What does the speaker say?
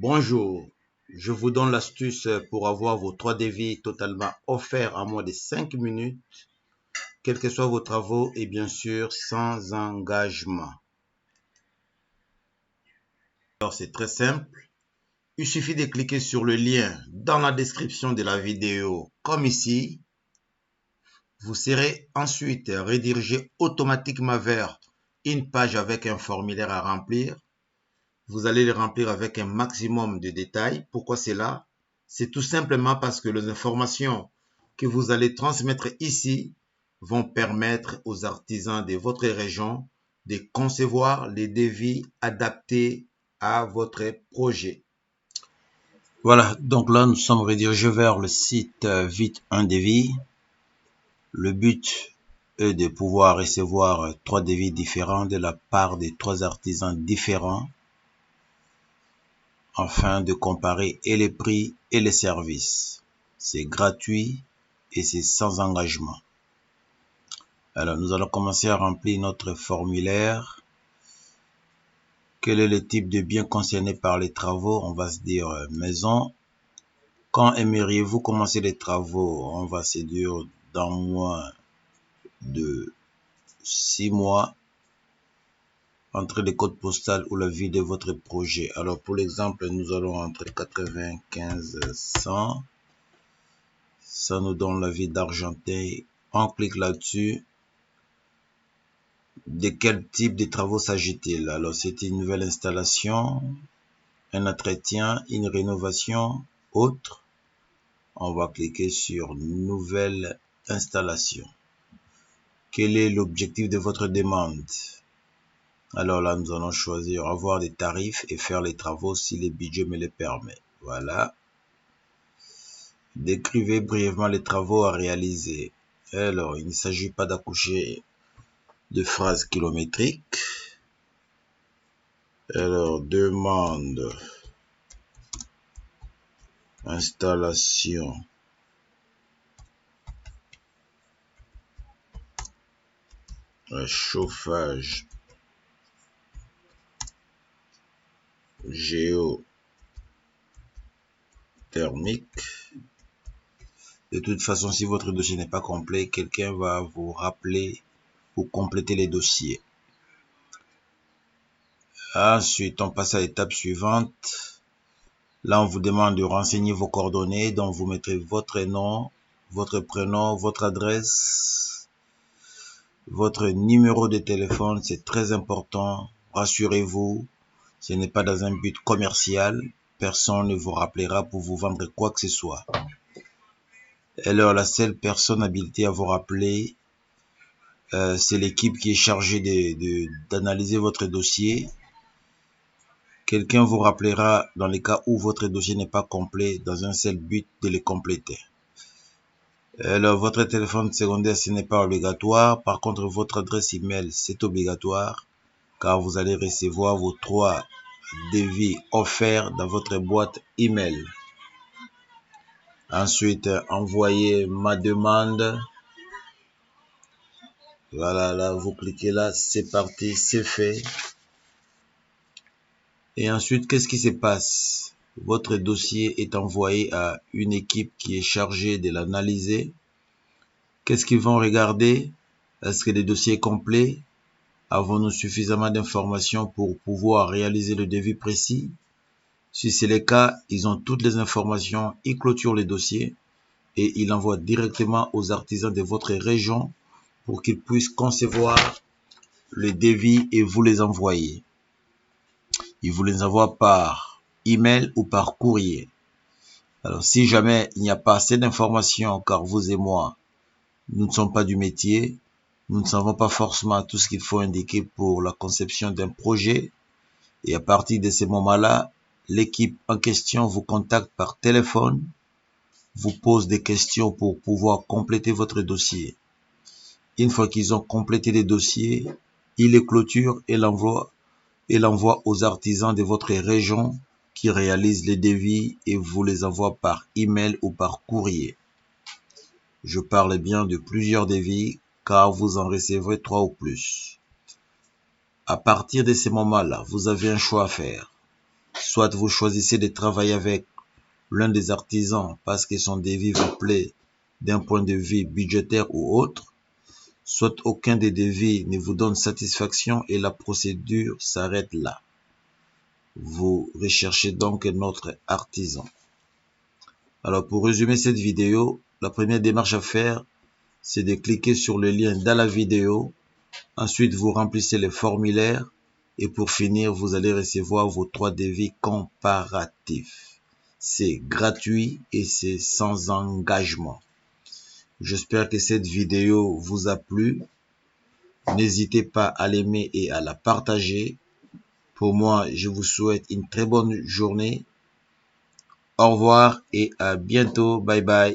Bonjour, je vous donne l'astuce pour avoir vos 3 devis totalement offerts en moins de 5 minutes, quels que soient vos travaux et bien sûr sans engagement. Alors c'est très simple, il suffit de cliquer sur le lien dans la description de la vidéo comme ici. Vous serez ensuite redirigé automatiquement vers une page avec un formulaire à remplir. Vous allez le remplir avec un maximum de détails. Pourquoi cela? C'est tout simplement parce que les informations que vous allez transmettre ici vont permettre aux artisans de votre région de concevoir les devis adaptés à votre projet. Voilà, donc là nous sommes redirigés vers le site Vite un devis. Le but est de pouvoir recevoir 3 devis différents de la part de 3 artisans différents, afin de comparer et les prix et les services. C'est gratuit et c'est sans engagement. Alors nous allons commencer à remplir notre formulaire. Quel est le type de bien concerné par les travaux? On va se dire maison. Quand aimeriez-vous commencer les travaux? On va se dire dans moins de 6 mois. Entre les codes postales ou la ville de votre projet. Alors pour l'exemple, nous allons entre 95 100. Ça nous donne la ville d'Argenteuil. On clique là-dessus. De quel type de travaux s'agit-il? Alors c'est une nouvelle installation, un entretien, une rénovation, autre. On va cliquer sur nouvelle installation. Quel est l'objectif de votre demande? Alors là, nous allons choisir avoir des tarifs et faire les travaux si le budget me le permet. Voilà. Décrivez brièvement les travaux à réaliser. Alors, il ne s'agit pas d'accoucher de phrases kilométriques. Alors, demande, installation, chauffage, géothermique. De toute façon, si votre dossier n'est pas complet, quelqu'un va vous rappeler pour compléter les dossiers. Ensuite, on passe à l'étape suivante. Là, on vous demande de renseigner vos coordonnées, donc vous mettrez votre nom, votre prénom, votre adresse, votre numéro de téléphone, c'est très important. Rassurez-vous, ce n'est pas dans un but commercial. Personne ne vous rappellera pour vous vendre quoi que ce soit. Alors, la seule personne habilitée à vous rappeler, c'est l'équipe qui est chargée d'analyser votre dossier. Quelqu'un vous rappellera dans les cas où votre dossier n'est pas complet dans un seul but de le compléter. Alors, votre téléphone secondaire, ce n'est pas obligatoire. Par contre, votre adresse email, c'est obligatoire car vous allez recevoir vos 3 devis offerts dans votre boîte email. Ensuite, envoyez ma demande. Voilà, là, vous cliquez là, c'est parti, c'est fait. Et ensuite, qu'est-ce qui se passe? Votre dossier est envoyé à une équipe qui est chargée de l'analyser. Qu'est-ce qu'ils vont regarder? Est-ce que le dossier est complet? Avons-nous suffisamment d'informations pour pouvoir réaliser le devis précis? Si c'est le cas, ils ont toutes les informations, ils clôturent le dossier et ils l'envoient directement aux artisans de votre région pour qu'ils puissent concevoir le devis et vous les envoyer. Ils vous les envoient par email ou par courrier. Alors, si jamais il n'y a pas assez d'informations, car vous et moi, nous ne sommes pas du métier, nous ne savons pas forcément tout ce qu'il faut indiquer pour la conception d'un projet. Et à partir de ce moment-là, l'équipe en question vous contacte par téléphone, vous pose des questions pour pouvoir compléter votre dossier. Une fois qu'ils ont complété les dossiers, ils les clôturent et l'envoient aux artisans de votre région qui réalisent les devis et vous les envoient par email ou par courrier. Je parle bien de plusieurs devis car vous en recevrez 3 ou plus. À partir de ces moments-là, vous avez un choix à faire. Soit vous choisissez de travailler avec l'un des artisans parce que son devis vous plaît d'un point de vue budgétaire ou autre, soit aucun des devis ne vous donne satisfaction et la procédure s'arrête là. Vous recherchez donc un autre artisan. Alors pour résumer cette vidéo, la première démarche à faire, c'est de cliquer sur le lien dans la vidéo. Ensuite, vous remplissez les formulaires et pour finir, vous allez recevoir vos 3 devis comparatifs. C'est gratuit et c'est sans engagement. J'espère que cette vidéo vous a plu. N'hésitez pas à l'aimer et à la partager. Pour moi, je vous souhaite une très bonne journée. Au revoir et à bientôt. Bye bye.